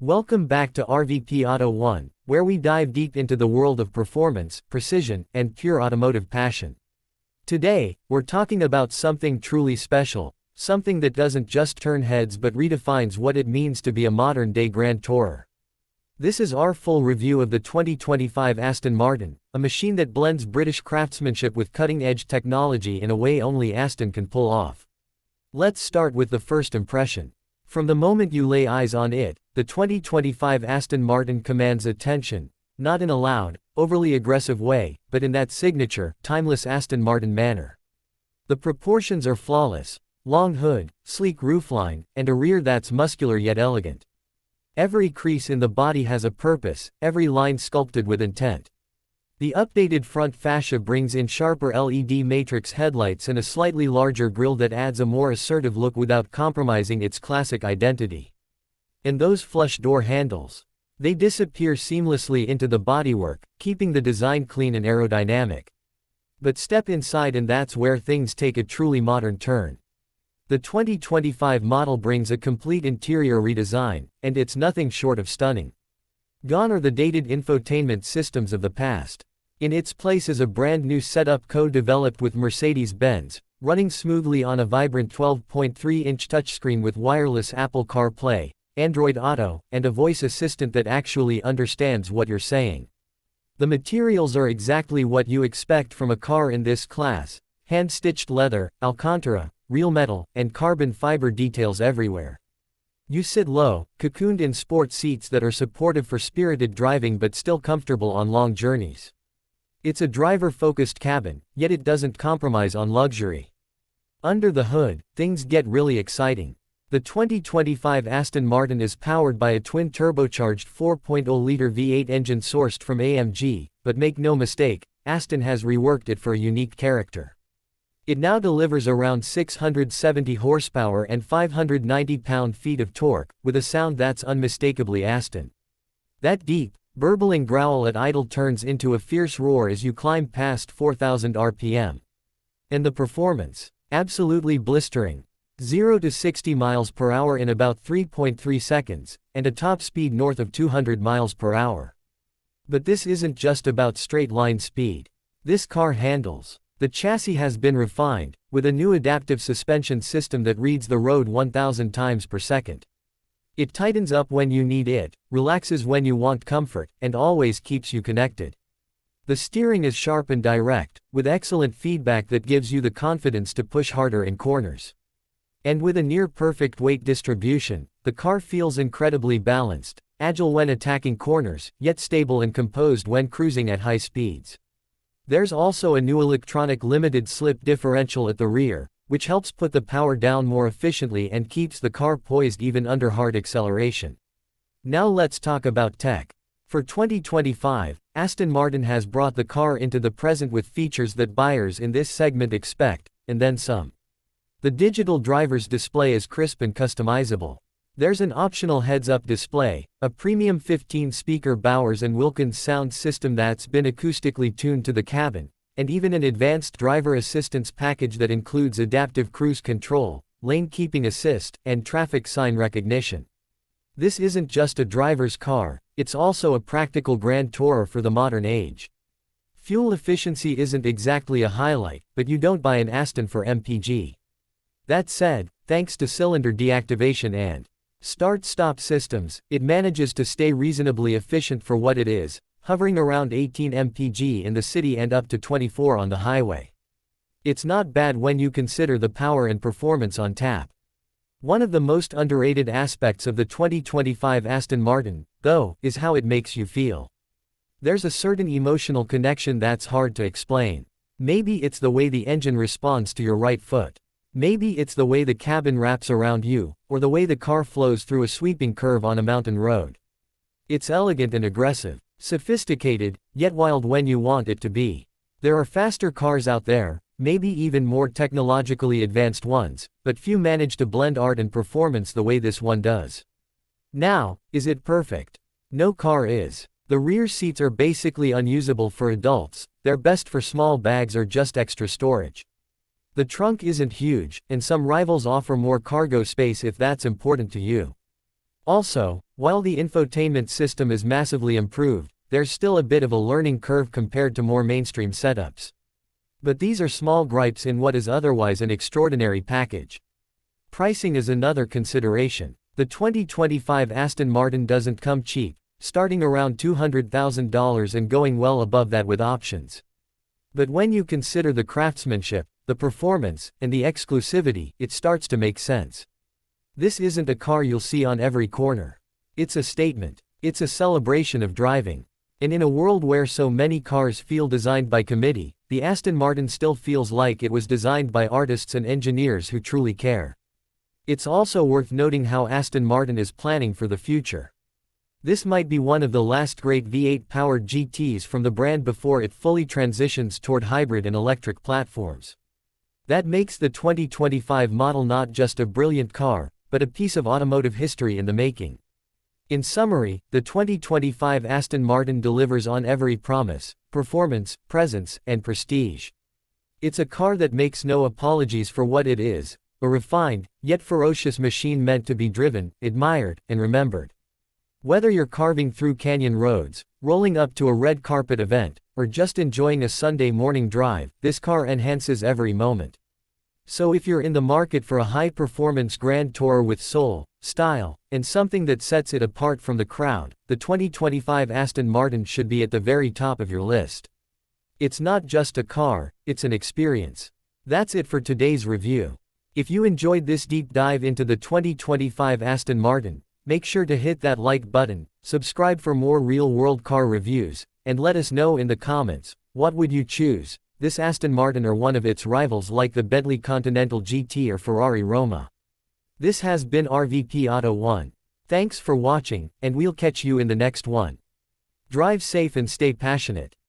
Welcome back to RVP Auto1, where we dive deep into the world of performance, precision, and pure automotive passion. Today, we're talking about something truly special, something that doesn't just turn heads but redefines what it means to be a modern-day Grand Tourer. This is our full review of the 2025 Aston Martin, a machine that blends British craftsmanship with cutting-edge technology in a way only Aston can pull off. Let's start with the first impression. From the moment you lay eyes on it, the 2025 Aston Martin commands attention, not in a loud, overly aggressive way, but in that signature, timeless Aston Martin manner. The proportions are flawless: long hood, sleek roofline, and a rear that's muscular yet elegant. Every crease in the body has a purpose, every line sculpted with intent. The updated front fascia brings in sharper LED matrix headlights and a slightly larger grille that adds a more assertive look without compromising its classic identity. And those flush door handles. They disappear seamlessly into the bodywork, keeping the design clean and aerodynamic. But step inside and that's where things take a truly modern turn. The 2025 model brings a complete interior redesign, and it's nothing short of stunning. Gone are the dated infotainment systems of the past. In its place is a brand new setup co-developed with Mercedes-Benz, running smoothly on a vibrant 12.3-inch touchscreen with wireless Apple CarPlay, Android Auto, and a voice assistant that actually understands what you're saying. The materials are exactly what you expect from a car in this class: hand-stitched leather, Alcantara, real metal, and carbon fiber details everywhere. You sit low, cocooned in sport seats that are supportive for spirited driving but still comfortable on long journeys. It's a driver-focused cabin, yet it doesn't compromise on luxury. Under the hood, things get really exciting. The 2025 Aston Martin is powered by a twin-turbocharged 4.0-liter V8 engine sourced from AMG, but make no mistake, Aston has reworked it for a unique character. It now delivers around 670 horsepower and 590 pound-feet of torque, with a sound that's unmistakably Aston. That deep, burbling growl at idle turns into a fierce roar as you climb past 4,000 RPM. And the performance? Absolutely blistering. 0 to 60 miles per hour in about 3.3 seconds, and a top speed north of 200 miles per hour. But this isn't just about straight-line speed. This car handles. The chassis has been refined, with a new adaptive suspension system that reads the road 1,000 times per second. It tightens up when you need it, relaxes when you want comfort, and always keeps you connected. The steering is sharp and direct, with excellent feedback that gives you the confidence to push harder in corners. And with a near-perfect weight distribution, the car feels incredibly balanced, agile when attacking corners, yet stable and composed when cruising at high speeds. There's also a new electronic limited slip differential at the rear, which helps put the power down more efficiently and keeps the car poised even under hard acceleration. Now let's talk about tech. For 2025, Aston Martin has brought the car into the present with features that buyers in this segment expect, and then some. The digital driver's display is crisp and customizable. There's an optional heads-up display, a premium 15-speaker Bowers & Wilkins sound system that's been acoustically tuned to the cabin, and even an advanced driver assistance package that includes adaptive cruise control, lane keeping assist, and traffic sign recognition. This isn't just a driver's car, it's also a practical Grand Tourer for the modern age. Fuel efficiency isn't exactly a highlight, but you don't buy an Aston for MPG. That said, thanks to cylinder deactivation and start-stop systems, it manages to stay reasonably efficient for what it is, hovering around 18 mpg in the city and up to 24 on the highway. It's not bad when you consider the power and performance on tap. One of the most underrated aspects of the 2025 Aston Martin, though, is how it makes you feel. There's a certain emotional connection that's hard to explain. Maybe it's the way the engine responds to your right foot. Maybe it's the way the cabin wraps around you, or the way the car flows through a sweeping curve on a mountain road. It's elegant and aggressive. Sophisticated, yet wild when you want it to be. There are faster cars out there, maybe even more technologically advanced ones, but few manage to blend art and performance the way this one does. Now, is it perfect? No car is. The rear seats are basically unusable for adults, they're best for small bags or just extra storage. The trunk isn't huge, and some rivals offer more cargo space if that's important to you. Also, while the infotainment system is massively improved, there's still a bit of a learning curve compared to more mainstream setups. But these are small gripes in what is otherwise an extraordinary package. Pricing is another consideration. The 2025 Aston Martin doesn't come cheap, starting around $200,000 and going well above that with options. But when you consider the craftsmanship, the performance, and the exclusivity, it starts to make sense. This isn't a car you'll see on every corner. It's a statement. It's a celebration of driving. And in a world where so many cars feel designed by committee, the Aston Martin still feels like it was designed by artists and engineers who truly care. It's also worth noting how Aston Martin is planning for the future. This might be one of the last great V8-powered GTs from the brand before it fully transitions toward hybrid and electric platforms. That makes the 2025 model not just a brilliant car, but a piece of automotive history in the making. In summary, the 2025 Aston Martin delivers on every promise: performance, presence, and prestige. It's a car that makes no apologies for what it is, a refined, yet ferocious machine meant to be driven, admired, and remembered. Whether you're carving through canyon roads, rolling up to a red carpet event, or just enjoying a Sunday morning drive, this car enhances every moment. So if you're in the market for a high-performance grand tourer with soul, style, and something that sets it apart from the crowd, the 2025 Aston Martin should be at the very top of your list. It's not just a car, it's an experience. That's it for today's review. If you enjoyed this deep dive into the 2025 Aston Martin, make sure to hit that like button, subscribe for more real-world car reviews, and let us know in the comments, what would you choose, this Aston Martin or one of its rivals like the Bentley Continental GT or Ferrari Roma? This has been RVP Auto 1. Thanks for watching, and we'll catch you in the next one. Drive safe and stay passionate.